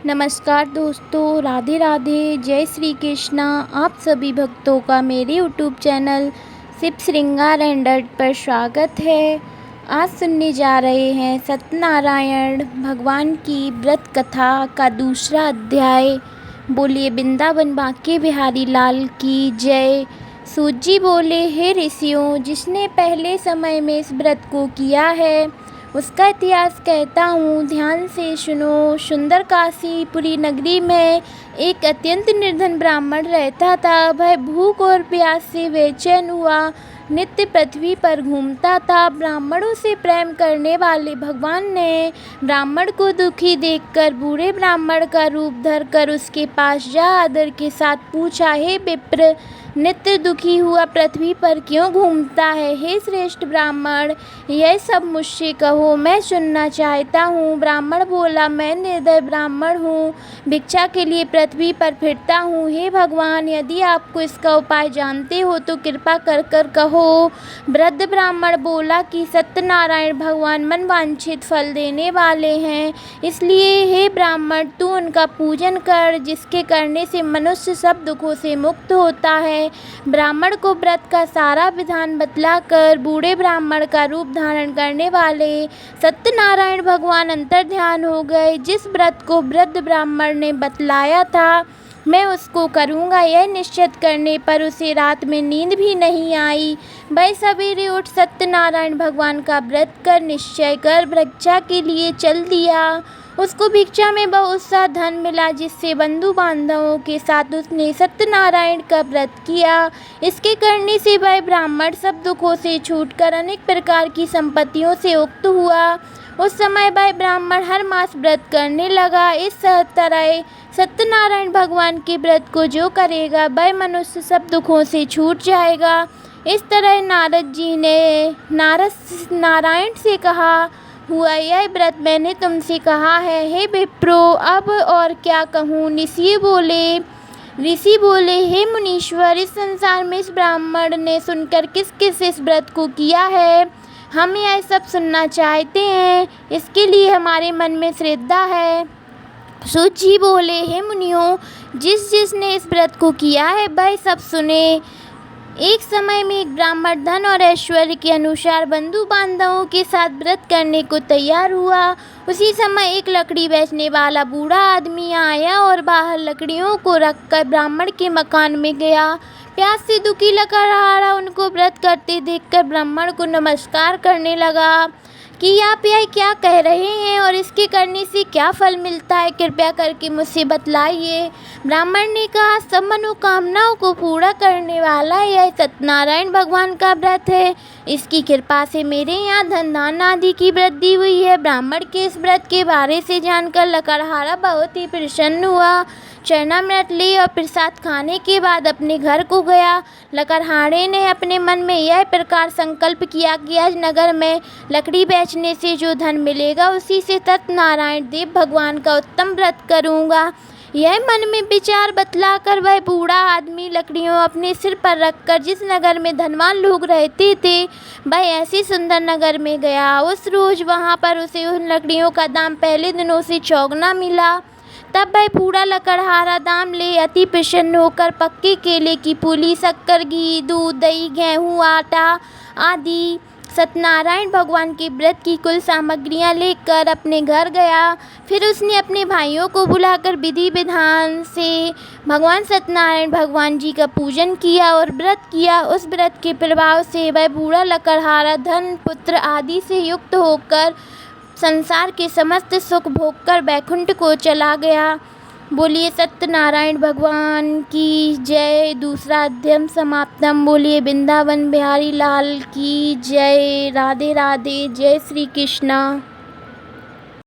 नमस्कार दोस्तों, राधे राधे, जय श्री कृष्णा। आप सभी भक्तों का मेरे यूट्यूब चैनल शिव श्रृंगार एंड आर्ट पर स्वागत है। आज सुनने जा रहे हैं सत्यनारायण भगवान की व्रत कथा का दूसरा अध्याय। बोलिए वृंदावन बांके बिहारी लाल की जय। सूत जी बोले, हे ऋषियों, जिसने पहले समय में इस व्रत को किया है उसका इतिहास कहता हूँ, ध्यान से सुनो। सुंदर काशीपुरी नगरी में एक अत्यंत निर्धन ब्राह्मण रहता था। वह भूख और प्यास से बेचैन हुआ नित्य पृथ्वी पर घूमता था। ब्राह्मणों से प्रेम करने वाले भगवान ने ब्राह्मण को दुखी देखकर बूढ़े ब्राह्मण का रूप धरकर उसके पास जा आदर के साथ पूछा, हे विप्र, नित्य दुखी हुआ पृथ्वी पर क्यों घूमता है? हे श्रेष्ठ ब्राह्मण, यह सब मुझसे कहो, मैं सुनना चाहता हूँ। ब्राह्मण बोला, मैं निर्धन ब्राह्मण हूँ, भिक्षा के लिए पृथ्वी पर फिरता हूँ। हे भगवान, यदि आपको इसका उपाय जानते हो तो कृपा कर कर कहो। वृद्ध ब्राह्मण बोला कि सत्यनारायण भगवान मनवांछित फल देने वाले हैं, इसलिए हे ब्राह्मण, तू उनका पूजन कर, जिसके करने से मनुष्य सब दुखों से मुक्त होता है। ब्राह्मण को व्रत का सारा विधान बतलाकर बूढ़े ब्राह्मण का रूप धारण करने वाले सत्यनारायण भगवान अंतर्ध्यान हो गए। जिस व्रत को वृद्ध ब्राह्मण ने बतलाया था मैं उसको करूँगा, यह निश्चित करने पर उसे रात में नींद भी नहीं आई। वह सवेरे उठ सत्यनारायण भगवान का व्रत कर निश्चय कर भिक्षा के लिए चल दिया। उसको भिक्षा में बहुत सा धन मिला, जिससे बंधु बांधवों के साथ उसने सत्यनारायण का व्रत किया। इसके करने से वह ब्राह्मण सब दुखों से छूटकर अनेक प्रकार की संपत्तियों से युक्त हुआ। उस समय वह ब्राह्मण हर मास व्रत करने लगा। इस तरह सत्यनारायण भगवान के व्रत को जो करेगा वह मनुष्य सब दुखों से छूट जाएगा। इस तरह नारद जी ने नारायण से कहा, हुआ यह व्रत मैंने तुमसे कहा है। हे विप्रो, अब और क्या कहूँ? ऋषि बोले, हे मुनीश्वर, इस संसार में इस ब्राह्मण ने सुनकर किस किस इस व्रत को किया है, हम यह सब सुनना चाहते हैं। इसके लिए हमारे मन में श्रद्धा है। सूत जी बोले, हे मुनियों, जिसने इस व्रत को किया है वह सब सुने। एक समय में एक ब्राह्मण धन और ऐश्वर्य के अनुसार बंधु बांधवों के साथ व्रत करने को तैयार हुआ। उसी समय एक लकड़ी बेचने वाला बूढ़ा आदमी आया और बाहर लकड़ियों को रखकर ब्राह्मण के मकान में गया। प्यास से दुखी लकड़हारा उनको व्रत करते देखकर ब्राह्मण को नमस्कार करने लगा कि आप यह क्या कह रहे हैं और इसके करने से क्या फल मिलता है, कृपया करके मुझसे बतलाइए। ब्राह्मण ने कहा, सब मनोकामनाओं को पूरा करने वाला यह सत्यनारायण भगवान का व्रत है। इसकी कृपा से मेरे यहाँ धन दान आदि की वृद्धि हुई है। ब्राह्मण के इस व्रत के बारे से जानकर लकड़हारा बहुत ही प्रसन्न हुआ। चरणामृत ले और प्रसाद खाने के बाद अपने घर को गया। लकड़हारे ने अपने मन में यह प्रकार संकल्प किया कि आज नगर में लकड़ी बेचने से जो धन मिलेगा उसी से सत्यनारायण देव भगवान का उत्तम व्रत करूँगा। यह मन में विचार बतलाकर वह बूढ़ा आदमी लकड़ियों अपने सिर पर रखकर जिस नगर में धनवान लोग रहते थे वह ऐसे सुंदर नगर में गया। उस रोज वहाँ पर उसे उन लकड़ियों का दाम पहले दिनों से चौगुना मिला। तब वह बूढ़ा लकड़हारा दाम ले अति प्रसन्न होकर पक्के केले की पूली, शक्कर, घी, दूध, दही, गेहूँ, आटा आदि सत्यनारायण भगवान के व्रत की कुल सामग्रियां लेकर अपने घर गया। फिर उसने अपने भाइयों को बुलाकर विधि विधान से भगवान सत्यनारायण भगवान जी का पूजन किया और व्रत किया। उस व्रत के प्रभाव से वह बूढ़ा लकड़हारा धन, पुत्र आदि से युक्त होकर संसार के समस्त सुख भोगकर बैकुंठ को चला गया। बोलिए सत्यनारायण भगवान की जय। दूसरा अध्याय समाप्तम। बोलिए वृंदावन बिहारी लाल की जय। राधे राधे, जय श्री कृष्णा।